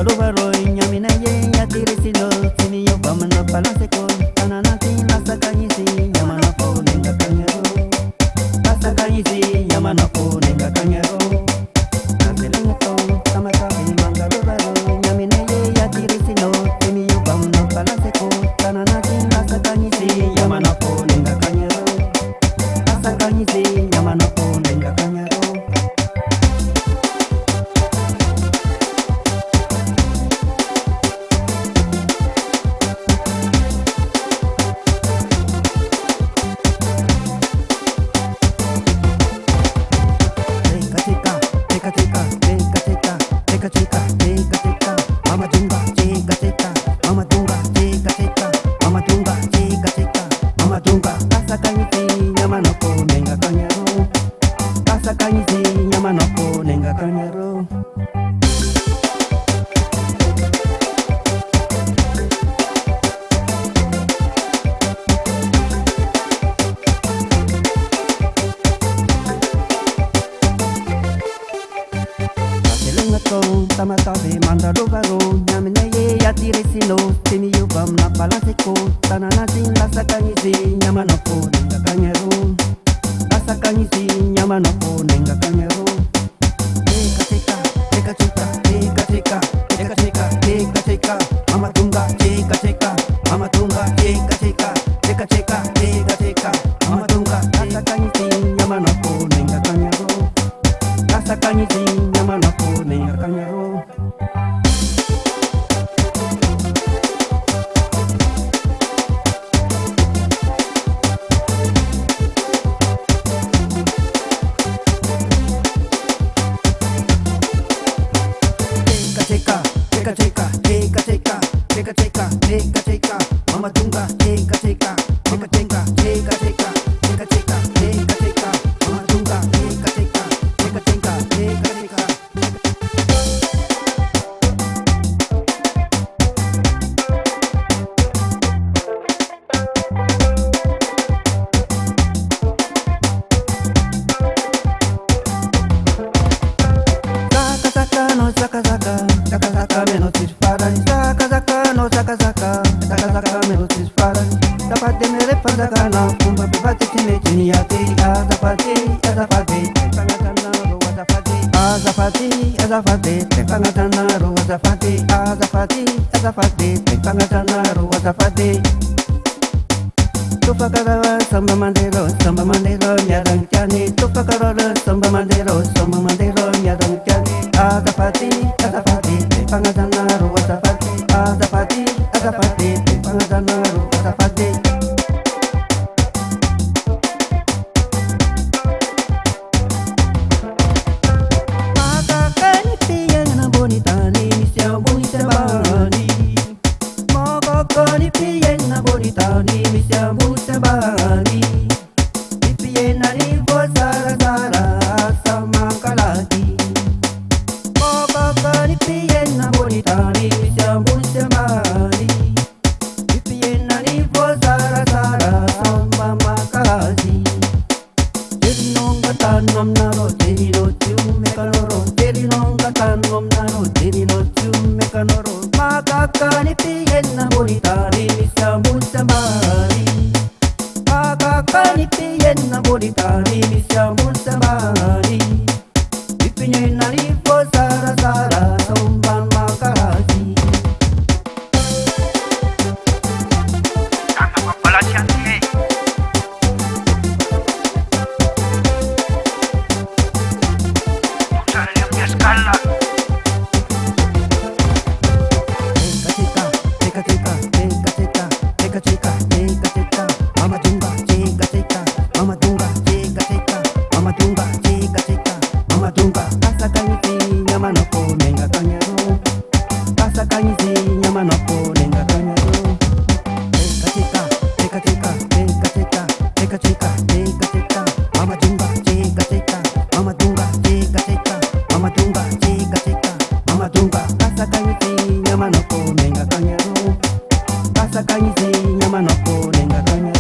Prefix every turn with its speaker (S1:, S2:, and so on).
S1: rubaro nyamina ye ya tirisino sini yo bamana palase ko tanana tin lasa kanyisi yamana ko nenga kanyero lasa kanyisi yamana ko nenga kanyero naselenga to tamaka manga rubaro nyamina ye ya tirisino sini yo bamana palase ko tanana tin lasa kanyisi yamana ko nenga kanyero lasa kanyisi yamana ko nenga kanyero. Tamatabe manda rubaro nyamine ye ya tiresino sini yubam na balance ko tanana sin la sakanyisi nyamana ko nenga kanyero la sakanyisi nyamana ko nenga kanyero teka teka teka teka teka teka teka teka teka mama tunga teka teka mama tunga teka teka teka teka teka teka mama tunga la sakanyisi nyamana ko nenga kanyero la sakanyisi nyamana ko nenga kanyero. Mama tunga teka teka teka teka teka teka teka teka teka teka mama tunga teka teka teka teka teka teka. Saka no saka saka saka saka menos disparan saka saka no saka saka saka saka menos disparan zapate mere pasakana kumba bate chine chini ate azapate azapate kangatana ro azapate azapate azapate kangatana ro azapate azapate azapate kangatana ro azapate tupakara samba mandero nyadang chani tupakara samba mandero nyadang chani azapati azapati pangatana ro azapati azapati azapati pangatana ro azapati. Makakani piyan na bonita ni misya bonita bani makakani piyan na bonita ni misya bonita bani piyan na ni sara sara sama kalati makakani piyan na bonita ni misya bonita bani piyan na ni sara sara sama kalati tanam naro teri no chume kanoro teri nonga tanam naro teri no chume kanoro makakani piyenna bonitani misya munsamari makakani piyenna bonitani misya munsamari ipinyenna lipo sara sara somban makasi. Nyama no ko nenga kanyero,